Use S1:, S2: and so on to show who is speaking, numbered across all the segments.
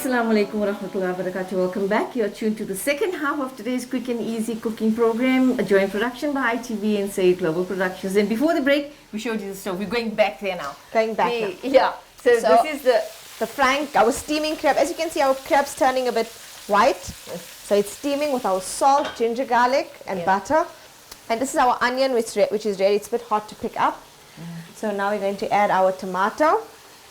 S1: Assalamu alaikum wa rahmatullahi wa barakatuh. Welcome back. You're tuned to the second half of today's quick and easy cooking program, a joint production by ITV and Say Global Productions. And before the break, we showed you the stove. We're going back there now.
S2: Going back now.
S1: Yeah. So this is
S2: the frying, our steaming crab. As you can see, our crab's turning a bit white.
S1: Yes.
S2: So it's steaming with our salt, ginger, garlic, and butter. And this is our onion, which is ready. It's a bit hot to pick up. So now we're going to add our tomato.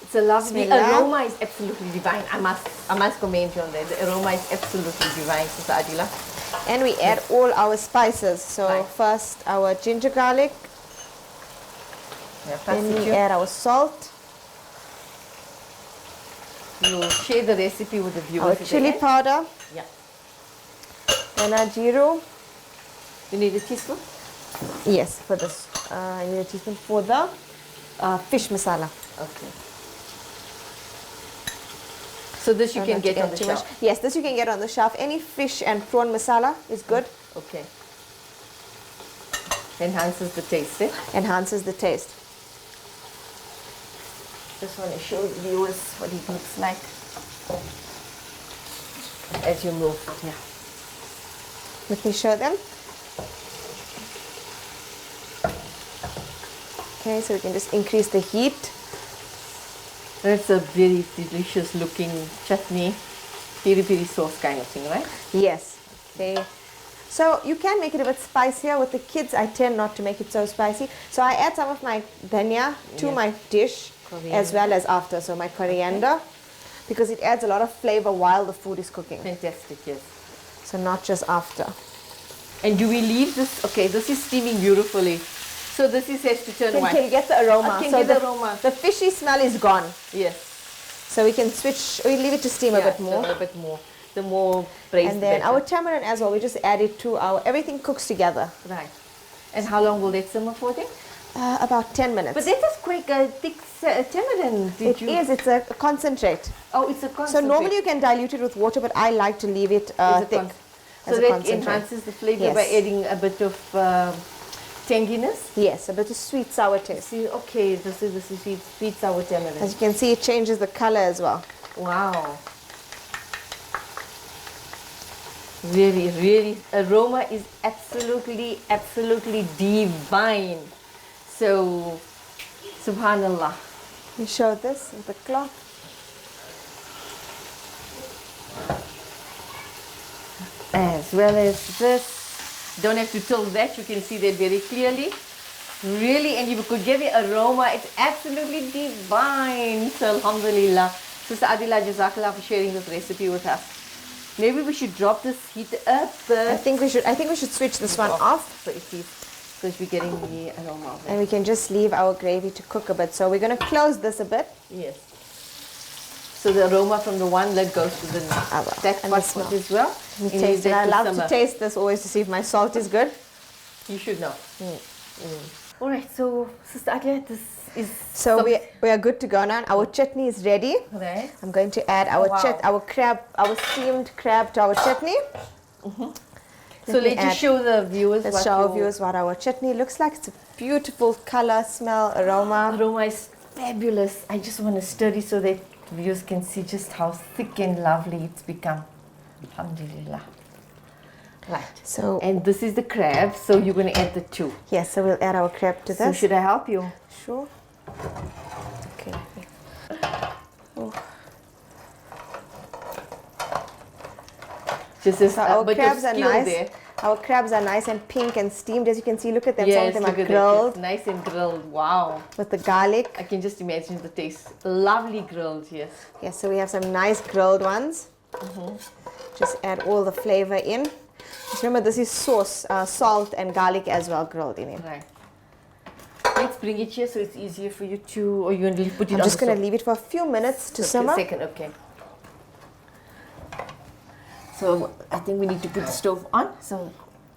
S1: It's a lovely aroma. Is absolutely divine. I must commend you on that. The aroma is absolutely divine, Sister Adila.
S2: And we add all our spices. So first our ginger, garlic. Then we add our salt.
S1: You'll share the recipe with the viewers.
S2: Our chili powder.
S1: Yeah.
S2: Then our jeeru.
S1: You need a teaspoon?
S2: Yes, for this. I need a teaspoon for the fish masala.
S1: Okay. So this you can get on the shelf?
S2: Yes, this you can get on the shelf. Any fish and prawn masala is good.
S1: Okay. Enhances the taste, eh?
S2: Enhances the taste.
S1: Just want to show the viewers what it looks like as you move. Yeah.
S2: Let me show them. Okay, so we can just increase the heat.
S1: That's a very delicious looking chutney, piri-piri sauce kind of thing, right?
S2: Yes. Okay. So you can make it a bit spicier. With the kids, I tend not to make it so spicy. So I add some of my dhania to my dish as well as after. So my coriander, because it adds a lot of flavor while the food is cooking.
S1: Fantastic, yes.
S2: So not just after.
S1: And do we leave this? Okay, this is steaming beautifully. So this is has to turn white.
S2: Can you get the aroma?
S1: Can get the aroma.
S2: The fishy smell is gone.
S1: Yes.
S2: So we can switch, we leave it to steam a bit more.
S1: A bit more. The more braised,
S2: and then
S1: better.
S2: our tamarind as well, we just add it to our, everything cooks together.
S1: Right. And how long will that simmer for then?
S2: About 10 minutes.
S1: But that is quite a thick tamarind.
S2: It's a concentrate.
S1: Oh, it's a concentrate.
S2: So normally you can dilute it with water, but I like to leave it thick.
S1: So that enhances the flavor by adding a bit of tanginess?
S2: Yes, a bit of sweet sour taste.
S1: See, okay, this is sweet sour tamarind.
S2: As you can see, it changes the color as well.
S1: Wow. Really, really, aroma is absolutely divine. So, subhanallah.
S2: We show this with the cloth.
S1: As well as this. Don't have to tilt that, you can see that very clearly. Really, and you could get the aroma, it's absolutely divine. So alhamdulillah. Sister Adila, Jazakallah for sharing this recipe with us. Maybe we should drop this heat up.
S2: I think we should switch this one off.
S1: So it is, because we're getting the aroma of it.
S2: And we can just leave our gravy to cook a bit. So we're going to close this a bit.
S1: Yes. So the aroma from the one lid goes to the next. That pot as well.
S2: Taste it. I love to taste this always to see if my salt is good.
S1: You should know. All right, so Sister Adila, this is...
S2: So we are good to go now. Our chutney is ready.
S1: Right.
S2: I'm going to add our steamed crab to our chutney.
S1: So let's just show the viewers
S2: what our chutney looks like. It's a beautiful color, smell, aroma.
S1: Aroma is fabulous. I just want to stir it so that viewers can see just how thick and lovely it's become. Alhamdulillah. Right.
S2: So,
S1: and this is the crab, so you're going to add the two.
S2: Yes, so we'll add our crab to this.
S1: So should I help you?
S2: Sure. Okay. Oh.
S1: Just as
S2: our crabs are nice. There. Our crabs are nice and pink and steamed. As you can see, look at them.
S1: Yes,
S2: some of them are grilled.
S1: Nice and grilled. Wow.
S2: With the garlic.
S1: I can just imagine the taste. Lovely grilled, yes.
S2: Yes, so we have some nice grilled ones. Just add all the flavor in. Just remember, this is sauce, salt and garlic as well grilled in it.
S1: Right. Let's bring it here so it's easier for you to, or you're going to put it on.
S2: I'm just going to leave it for a few minutes to simmer.
S1: A second, okay. So I think we need to put the stove on. So,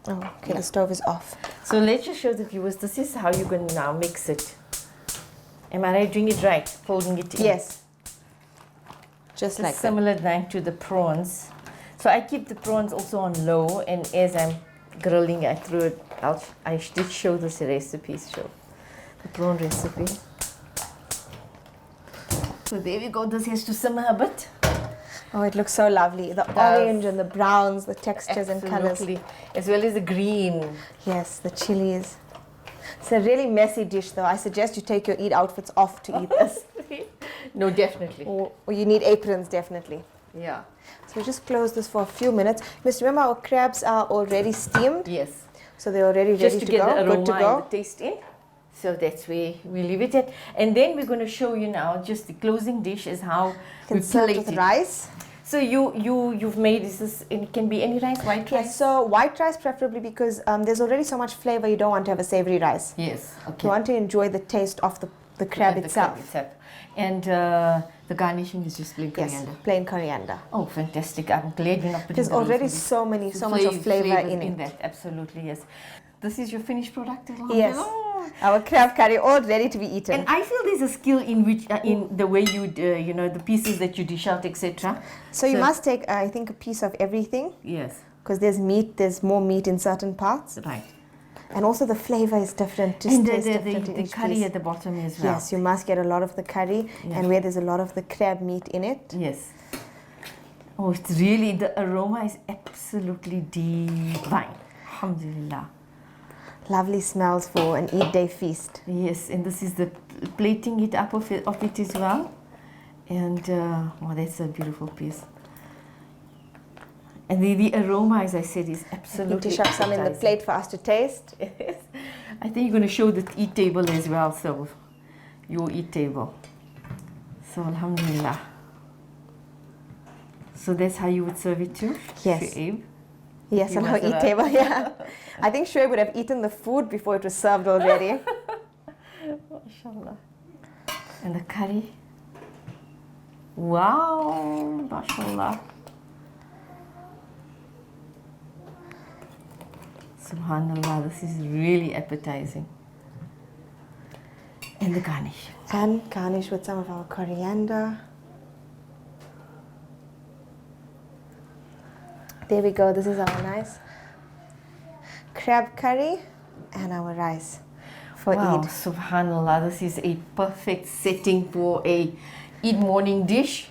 S2: okay, the stove is off.
S1: So let's just show the viewers. This is how you're going to now mix it. Am I right? Doing it right? Folding it in.
S2: Yes. Just like
S1: similar line to the prawns. So I keep the prawns also on low, and as I'm grilling, I threw it out. I did show this recipe, the prawn recipe. So there we go. This has to simmer a bit.
S2: Oh, it looks so lovely. The orange and the browns, the textures and colors.
S1: Absolutely. As well as the green.
S2: Yes, the chilies. It's a really messy dish though. I suggest you take your Eid outfits off to eat this.
S1: No, definitely.
S2: Or you need aprons, definitely.
S1: Yeah.
S2: So we just close this for a few minutes. Miss, remember our crabs are already steamed.
S1: Yes.
S2: So they're already
S1: Just
S2: ready
S1: to
S2: to
S1: get
S2: go.
S1: the aroma
S2: Good to go.
S1: and the taste in. So that's where we leave it at. And then we're going to show you now just the closing dish is how we
S2: Serve
S1: plate
S2: with
S1: it.
S2: rice.
S1: So you've made this. It can be any rice, white rice.
S2: Yes, so white rice preferably because there's already so much flavor. You don't want to have a savory rice.
S1: Yes. Okay.
S2: You want to enjoy the taste of the crab
S1: And
S2: itself.
S1: And the garnishing is just plain coriander.
S2: Yes, plain coriander.
S1: Oh, fantastic! I'm glad we're not putting.
S2: There's already so much of flavor in it.
S1: That absolutely yes. This is your finished product.
S2: Yes.
S1: Oh.
S2: Our crab curry all ready to be eaten.
S1: And I feel there's a skill in which in the way you the pieces that you dish out, etc.
S2: So you must take I think a piece of everything
S1: Yes.
S2: because there's more meat in certain parts.
S1: Right.
S2: And also the flavor is different. Just
S1: And
S2: tastes different in
S1: the
S2: each
S1: curry
S2: piece.
S1: at the bottom as well.
S2: Yes, you must get a lot of the curry
S1: Yeah.
S2: and where there's a lot of the crab meat in it.
S1: Yes. Oh, it's really, the aroma is absolutely divine. Alhamdulillah.
S2: Lovely smells for an Eid day feast.
S1: Yes, and this is the plating it up of it as well. And, oh, that's a beautiful piece. And the aroma, as I said, is absolutely
S2: You dish up some in the
S1: appetizing.
S2: plate for us to taste.
S1: Yes. I think you're going to show the eat table as well, so your eat table. So, alhamdulillah. So that's how you would serve it too?
S2: Yes.
S1: Shu'aib?
S2: Yes,
S1: You
S2: on our
S1: must
S2: Eid
S1: have.
S2: table, yeah. I think Shoaib would have eaten the food before it was served already.
S1: MashaAllah. And the curry. Wow, MashaAllah. Subhanallah, this is really appetizing. And the garnish.
S2: And garnish with some of our coriander. There we go. This is our nice crab curry and our rice for
S1: Wow,
S2: Eid.
S1: Subhanallah, this is a perfect setting for a Eid morning dish.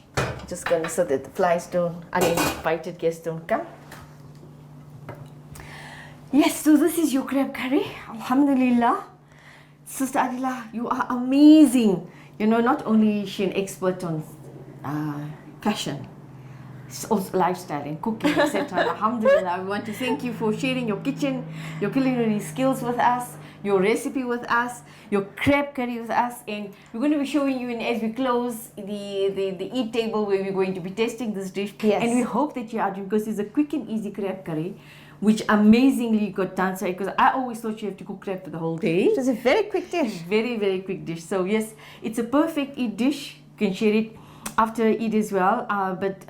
S1: Just gonna so that the flies don't, uninvited guests don't come. Yes, so this is your crab curry. Alhamdulillah. Sister Adila, you are amazing. You know, not only is she an expert on fashion, also lifestyle and cooking, etc. Alhamdulillah, we want to thank you for sharing your kitchen, your culinary skills with us, your recipe with us, your crab curry with us, and we're going to be showing you, as we close, the eat table where we're going to be testing this dish.
S2: Yes.
S1: And we hope that you are doing, because it's a quick and easy crab curry, which amazingly got done. So, because I always thought you have to cook crab for the whole day.
S2: It was a very quick dish.
S1: Very, very quick dish. So yes, it's a perfect Eid dish. You can share it after Eid as well. But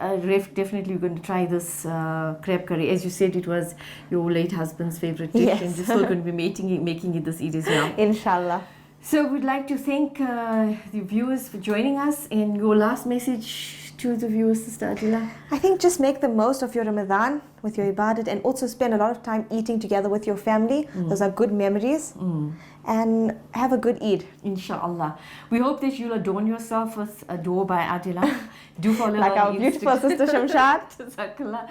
S1: definitely we're going to try this crab curry. As you said, it was your late husband's favorite dish.
S2: Yes.
S1: And you're still going to be making it this Eid as well.
S2: Inshallah.
S1: So we'd like to thank the viewers for joining us. And your last message to the viewers, Sister Adila?
S2: I think just make the most of your Ramadan with your ibadat and also spend a lot of time eating together with your family. Those are good memories. And have a good Eid.
S1: Inshallah. We hope that you'll adorn yourself with a door by Adila. Do follow
S2: Like
S1: her
S2: our
S1: on
S2: beautiful
S1: Instagram.
S2: sister Shamshad.
S1: Jazakallah.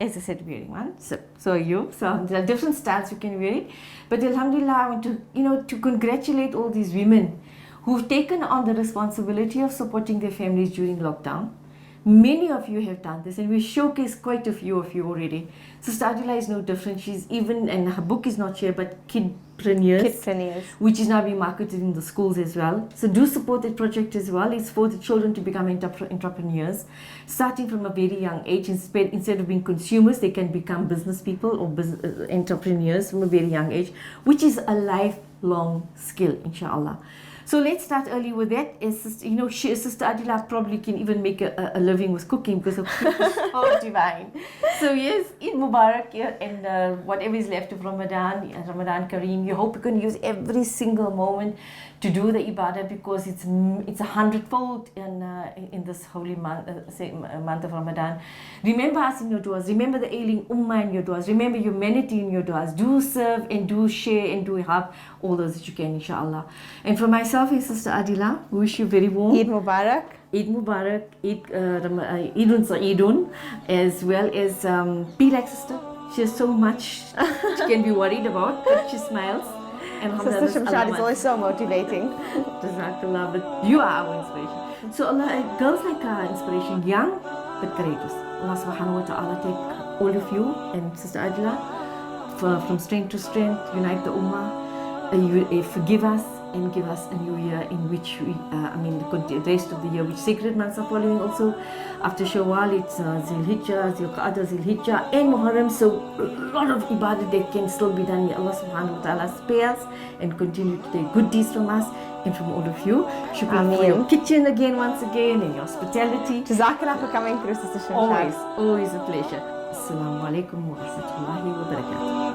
S1: As I said, wearing one. So are you. So there are different styles you can wear it. But Alhamdulillah, I want to congratulate all these women who've taken on the responsibility of supporting their families during lockdown. Many of you have done this, and we showcased quite a few of you already. Sister Adila is no different. She's even, and her book is not here, but Kidpreneurs, which is now being marketed in the schools as well. So do support that project as well. It's for the children to become entrepreneurs, starting from a very young age. Instead of being consumers, they can become business people or entrepreneurs from a very young age, which is a lifelong skill, inshallah. So let's start early with that. Sister Adila probably can even make a living with cooking because her cooking is so divine. So yes, Eid Mubarak, and whatever is left of Ramadan, Ramadan Kareem, we hope you can use every single moment to do the ibadah, because it's 100-fold in this holy month, month of Ramadan. Remember us in your du'as. Remember the ailing ummah in your du'as. Remember humanity in your du'as. Do serve and do share and do help all those that you can, inshallah. And for myself and Sister Adila, we wish you very warm
S2: Eid Mubarak.
S1: Eid Mubarak, Eidun Sa'idun, as well as be like sister. She has so much she can be worried about, but she smiles. And
S2: Sister Shamshad is always so motivating.
S1: Jazakallah, but you are our inspiration. So Allah, girls like our inspiration, young but courageous. Allah subhanahu wa ta'ala take all of you and Sister Adla from strength to strength, unite the Ummah, forgive us and give us a new year in which we, the rest of the year, which sacred months are following also. After Shawwal, it's Zilhijjah, Zilqa'dah, Zilhijjah and Muharram. So a lot of ibadah that can still be done. May Allah subhanahu wa ta'ala spare us and continue to take good deeds from us and from all of you. Shukran for your kitchen again, once again, and your hospitality.
S2: Jazakallah for coming through, Sister Shamshad.
S1: Always a pleasure. Assalamu alaikum wa rahmatullahi wa barakatuh.